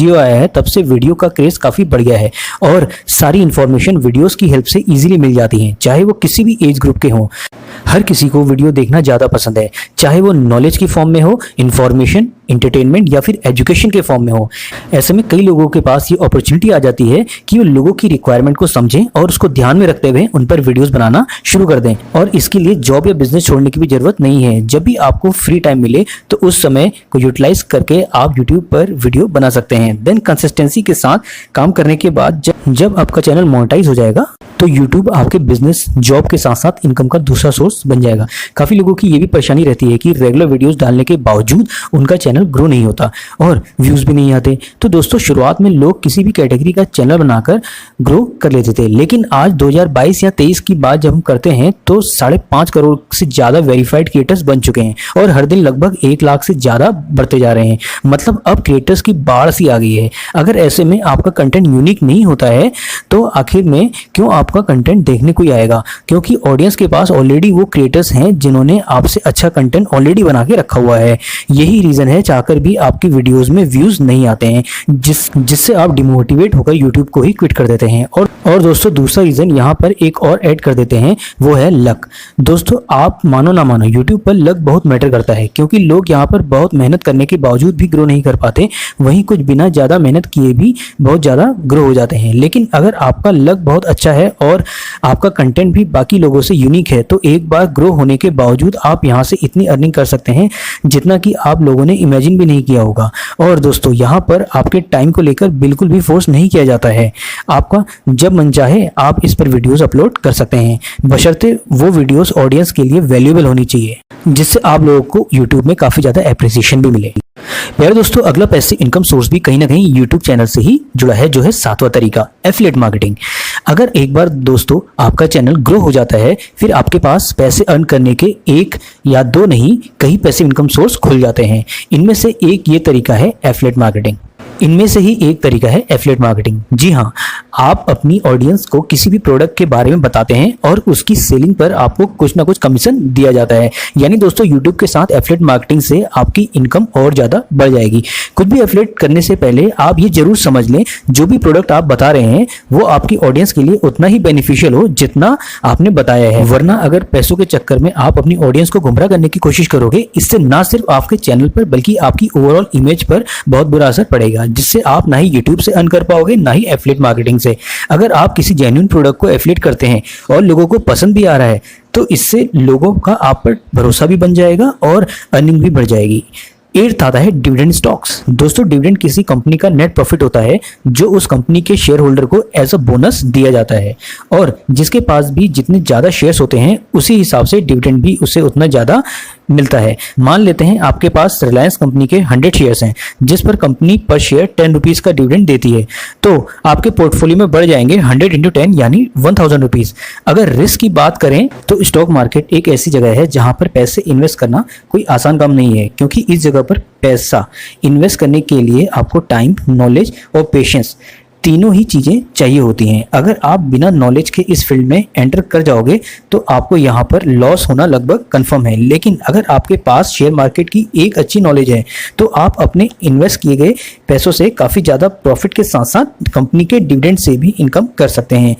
जियो आया है तब से वीडियो का क्रेज काफी बढ़ गया है और सारी इंफॉर्मेशन वीडियोस की हेल्प से इजीली मिल जाती है, चाहे वो किसी भी एज ग्रुप के हों। हर किसी को वीडियो देखना ज़्यादा पसंद है, चाहे वो नॉलेज की फॉर्म में हो, इंफॉर्मेशन, एंटरटेनमेंट या फिर एजुकेशन के फॉर्म में हो। ऐसे में कई लोगों के पास ये अपॉर्चुनिटी आ जाती है कि वो लोगों की रिक्वायरमेंट को समझें और उसको ध्यान में रखते हुए उन पर वीडियोस बनाना शुरू कर दें। और इसके लिए जॉब या बिजनेस छोड़ने की भी जरूरत नहीं है। जब भी आपको फ्री टाइम मिले तो उस समय को यूटिलाइज करके आप यूट्यूब पर वीडियो बना सकते हैं। देन कंसिस्टेंसी के साथ काम करने के बाद जब आपका चैनल मोनेटाइज हो जाएगा तो यूट्यूब आपके बिजनेस, जॉब के साथ साथ इनकम का दूसरा सोर्स बन जाएगा। काफ़ी लोगों की ये भी परेशानी रहती है कि रेगुलर वीडियोस डालने के बावजूद उनका चैनल ग्रो नहीं होता और व्यूज़ भी नहीं आते। तो दोस्तों, शुरुआत में लोग किसी भी कैटेगरी का चैनल बनाकर ग्रो कर लेते थे, लेकिन आज 2022 या 23 की बात जब हम करते हैं तो 5.5 करोड़ से ज़्यादा वेरीफाइड क्रिएटर्स बन चुके हैं और हर दिन लगभग 1 लाख से ज़्यादा बढ़ते जा रहे हैं। मतलब अब क्रिएटर्स की बाढ़ सी आ गई है। अगर ऐसे में आपका कंटेंट यूनिक नहीं होता है तो आखिर में क्यों आपका कंटेंट देखने कोई आएगा? क्योंकि ऑडियंस के पास ऑलरेडी वो क्रिएटर्स हैं जिन्होंने आपसे अच्छा कंटेंट ऑलरेडी बना के रखा हुआ है। यही रीजन है चाहकर भी आपकी वीडियोस में व्यूज नहीं आते हैं, जिससे आप डिमोटिवेट होकर यूट्यूब को ही क्विट कर देते हैं। और दोस्तों, दूसरा रीजन यहाँ पर एक और ऐड कर देते हैं, वो है लक। दोस्तों, आप मानो ना मानो यूट्यूब पर लक बहुत मैटर करता है, क्योंकि लोग यहाँ पर बहुत मेहनत करने के बावजूद भी ग्रो नहीं कर पाते, वहीं कुछ बिना ज़्यादा मेहनत किए भी बहुत ज़्यादा ग्रो हो जाते हैं। लेकिन अगर आपका लक बहुत अच्छा है और आपका कंटेंट भी बाकी लोगों से यूनिक है तो एक बार ग्रो होने के बावजूद आप यहाँ से इतनी अर्निंग कर सकते हैं जितना कि आप लोगों ने इमेजिन भी नहीं किया होगा। और दोस्तों, यहाँ पर आपके टाइम को लेकर बिल्कुल भी फोर्स नहीं किया जाता है। आपका जब मन चाहे आप इस पर वीडियोस अपलोड कर सकते हैं, बशर्ते वो वीडियोस ऑडियंस के लिए वैल्यूएबल होनी चाहिए, जिससे आप लोगों को यूट्यूब में काफ़ी ज़्यादा एप्रिसिएशन भी मिले। प्यारे दोस्तों, अगला पैसे इनकम सोर्स भी कहीं ना कहीं यूट्यूब चैनल से ही जुड़ा है, जो है 7वां तरीका, एफिलिएट मार्केटिंग। अगर एक बार दोस्तों आपका चैनल ग्रो हो जाता है, फिर आपके पास पैसे अर्न करने के 1 या 2 नहीं, कई पैसे इनकम सोर्स खुल जाते हैं। इनमें से एक ये तरीका है एफिलिएट मार्केटिंग। इनमें से ही एक तरीका है एफिलिएट मार्केटिंग। जी हाँ, आप अपनी ऑडियंस को किसी भी प्रोडक्ट के बारे में बताते हैं और उसकी सेलिंग पर आपको कुछ ना कुछ कमीशन दिया जाता है। यानी दोस्तों, यूट्यूब के साथ एफिलिएट मार्केटिंग से आपकी इनकम और ज़्यादा बढ़ जाएगी। कुछ भी एफिलिएट करने से पहले आप ये जरूर समझ लें, जो भी प्रोडक्ट आप बता रहे हैं वो आपकी ऑडियंस के लिए उतना ही बेनिफिशियल हो जितना आपने बताया है। वरना अगर पैसों के चक्कर में आप अपनी ऑडियंस को गुमराह करने की कोशिश करोगे, इससे ना सिर्फ आपके चैनल पर बल्कि आपकी ओवरऑल इमेज पर बहुत बुरा असर पड़ेगा, जिससे आप ना ही यूट्यूब से अर्न कर पाओगे ना ही एफिलिएट मार्केटिंग से। अगर आप किसी जेन्युइन प्रोडक्ट को एफिलिएट करते हैं और लोगों को पसंद भी आ रहा है तो इससे लोगों का आप पर भरोसा भी बन जाएगा और अर्निंग भी बढ़ जाएगी। 8th आता है डिविडेंड स्टॉक्स। दोस्तों, डिविडेंड किसी कंपनी का नेट प्रॉफिट होता है जो उस कंपनी के शेयर होल्डर को एज अ बोनस दिया जाता है, और जिसके पास भी जितने ज़्यादा शेयर्स होते हैं उसी हिसाब से डिविडेंड भी उसे उतना ज़्यादा मिलता है। मान लेते हैं आपके पास रिलायंस कंपनी के 100 शेयर्स हैं, जिस पर कंपनी पर शेयर 10 रुपीज़ का डिविडेंड देती है, तो आपके पोर्टफोलियो में बढ़ जाएंगे 100 × 10 यानी 1000 रुपीज़। अगर रिस्क की बात करें तो स्टॉक मार्केट एक ऐसी जगह है जहां पर पैसे इन्वेस्ट करना कोई आसान काम नहीं है, क्योंकि इस जगह पर पैसा इन्वेस्ट करने के लिए आपको टाइम, नॉलेज और पेशेंस तीनों ही चीज़ें चाहिए होती हैं। अगर आप बिना नॉलेज के इस फील्ड में एंटर कर जाओगे तो आपको यहाँ पर लॉस होना लगभग कंफर्म है। लेकिन अगर आपके पास शेयर मार्केट की एक अच्छी नॉलेज है तो आप अपने इन्वेस्ट किए गए पैसों से काफ़ी ज़्यादा प्रॉफिट के साथ साथ कंपनी के डिविडेंड से भी इनकम कर सकते हैं।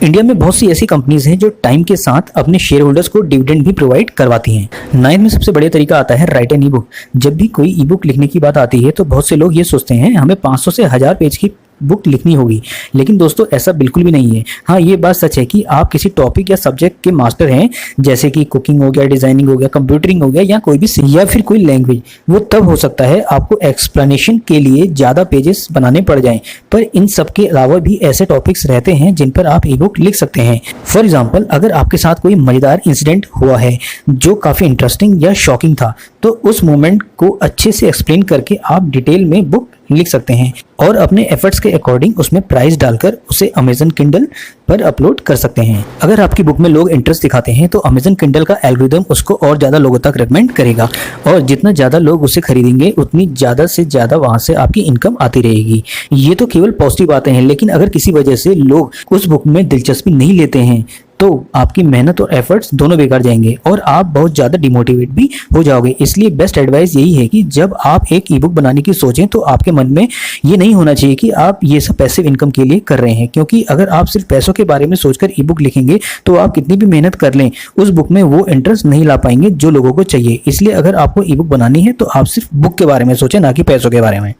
इंडिया में बहुत सी ऐसी कंपनीज हैं जो टाइम के साथ अपने शेयर होल्डर्स को डिविडेंड भी प्रोवाइड करवाती हैं। 9th में सबसे बढ़िया तरीका आता है राइट एन ई बुक। जब भी कोई ई बुक लिखने की बात आती है तो बहुत से लोग ये सोचते हैं हमें 500 से 1000 पेज की बुक लिखनी होगी, लेकिन दोस्तों ऐसा बिल्कुल भी नहीं है। हाँ, ये बात सच है कि आप किसी टॉपिक या सब्जेक्ट के मास्टर हैं, जैसे कि कुकिंग हो गया, डिजाइनिंग हो गया, कंप्यूटरिंग हो गया, या कोई भी या फिर कोई लैंग्वेज, वो तब हो सकता है आपको एक्सप्लेनेशन के लिए ज़्यादा पेजेस बनाने पड़ जाएं। पर इन सब के अलावा भी ऐसे टॉपिक्स रहते हैं जिन पर आप ई बुक लिख सकते हैं। फॉर एग्जाम्पल, अगर आपके साथ कोई मज़ेदार इंसिडेंट हुआ है जो काफ़ी इंटरेस्टिंग या शॉकिंग था, तो उस मोमेंट को अच्छे से एक्सप्लेन करके आप डिटेल में बुक लिख सकते हैं और अपने एफर्ट्स के अकॉर्डिंग उसमें प्राइस डालकर उसे अमेजन किंडल पर अपलोड कर सकते हैं। अगर आपकी बुक में लोग इंटरेस्ट दिखाते हैं तो अमेजन किंडल का एल्गोरिदम उसको और ज़्यादा लोगों तक रेकमेंड करेगा, और जितना ज़्यादा लोग उसे खरीदेंगे उतनी ज़्यादा से ज़्यादा वहाँ से आपकी इनकम आती रहेगी। ये तो केवल पॉजिटिव बातें हैं, लेकिन अगर किसी वजह से लोग उस बुक में दिलचस्पी नहीं लेते हैं तो आपकी मेहनत और एफर्ट्स दोनों बेकार जाएंगे और आप बहुत ज़्यादा डिमोटिवेट भी हो जाओगे। इसलिए बेस्ट एडवाइस यही है कि जब आप एक ई बुक बनाने की सोचें तो आपके मन में ये नहीं होना चाहिए कि आप ये सब पैसिव इनकम के लिए कर रहे हैं, क्योंकि अगर आप सिर्फ पैसों के बारे में सोचकर ई बुक लिखेंगे तो आप कितनी भी मेहनत कर लें उस बुक में वो इंटरेस्ट नहीं ला पाएंगे जो लोगों को चाहिए। इसलिए अगर आपको ई बुक बनानी है तो आप सिर्फ बुक के बारे में सोचें, ना कि पैसों के बारे में।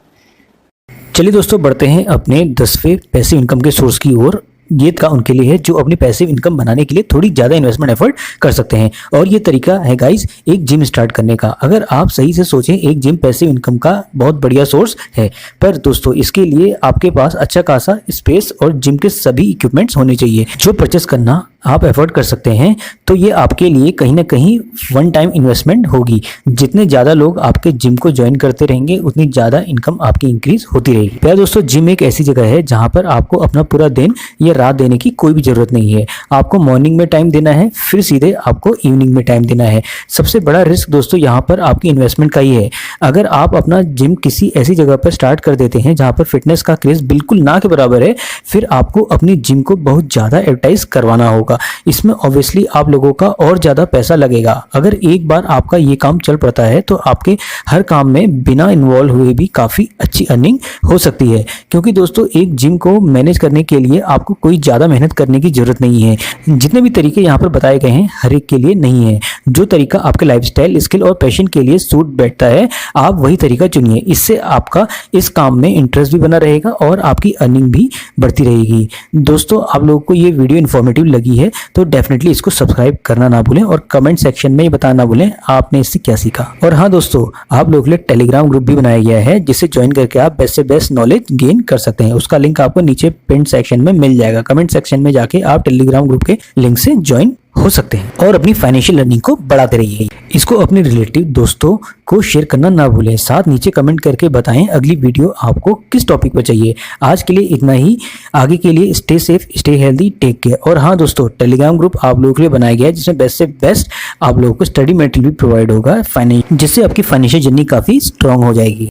चलिए दोस्तों, बढ़ते हैं अपने 10वें पैसिव इनकम के सोर्स की ओर। ये का उनके लिए है जो अपनी पैसिव इनकम बनाने के लिए थोड़ी ज़्यादा इन्वेस्टमेंट एफर्ट कर सकते हैं, और ये तरीका है गाइस एक जिम स्टार्ट करने का। अगर आप सही से सोचें, एक जिम पैसिव इनकम का बहुत बढ़िया सोर्स है, पर दोस्तों इसके लिए आपके पास अच्छा खासा स्पेस और जिम के सभी इक्विपमेंट्स होने चाहिए जो परचेस करना आप एफोर्ड कर सकते हैं। तो ये आपके लिए कहीं ना कहीं वन टाइम इन्वेस्टमेंट होगी। जितने ज़्यादा लोग आपके जिम को ज्वाइन करते रहेंगे उतनी ज़्यादा इनकम आपकी इंक्रीज होती रहेगी। प्यारे दोस्तों, जिम एक ऐसी जगह है जहाँ पर आपको अपना पूरा दिन या रात देने की कोई भी ज़रूरत नहीं है। आपको मॉर्निंग में टाइम देना है, फिर सीधे आपको इवनिंग में टाइम देना है। सबसे बड़ा रिस्क दोस्तों यहाँ पर आपकी इन्वेस्टमेंट का ही है। अगर आप अपना जिम किसी ऐसी जगह पर स्टार्ट कर देते हैं जहाँ पर फिटनेस का क्रेज बिल्कुल ना के बराबर है, फिर आपको अपनी जिम को बहुत ज़्यादा एडवर्टाइज करवाना होगा। इसमें ऑब्वियसली आप लोगों का और ज़्यादा पैसा लगेगा। अगर एक बार आपका ये काम चल पड़ता है तो आपके हर काम में बिना इन्वॉल्व हुए भी काफ़ी अच्छी अर्निंग हो सकती है, क्योंकि दोस्तों एक जिम को मैनेज करने के लिए आपको कोई ज़्यादा मेहनत करने की ज़रूरत नहीं है। जितने भी तरीके यहाँ पर बताए गए हैं हर एक के लिए नहीं है। जो तरीका आपके लाइफस्टाइल, स्किल और पैशन के लिए सूट बैठता है आप वही तरीका चुनिए। इससे आपका इस काम में इंटरेस्ट भी बना रहेगा और आपकी अर्निंग भी बढ़ती रहेगी। दोस्तों, आप लोगों को ये वीडियो इन्फॉर्मेटिव लगी है तो डेफिनेटली इसको सब्सक्राइब करना ना भूलें और कमेंट सेक्शन में ये बताना ना भूलें आपने इससे क्या सीखा। और हाँ दोस्तों, आप लोगों के लिए टेलीग्राम ग्रुप भी बनाया गया है जिसे ज्वाइन करके आप बेस्ट से बेस्ट नॉलेज गेन कर सकते हैं। उसका लिंक आपको नीचे पिन सेक्शन में मिल जाएगा। कमेंट सेक्शन में जाके आप टेलीग्राम ग्रुप के लिंक से ज्वाइन हो सकते हैं और अपनी फाइनेंशियल लर्निंग को बढ़ाते रहिए। इसको अपने रिलेटिव दोस्तों को शेयर करना ना भूलें। साथ नीचे कमेंट करके बताएं अगली वीडियो आपको किस टॉपिक पर चाहिए। आज के लिए इतना ही। आगे के लिए stay safe, stay healthy, take care. और हाँ दोस्तों, टेलीग्राम ग्रुप आप लोगों के लिए बनाया गया है जिसमें बेस्ट से बेस्ट आप लोगों को स्टडी मटेरियल भी प्रोवाइड होगा जिससे आपकी फाइनेंशियल जर्नी काफ़ी स्ट्रांग हो जाएगी।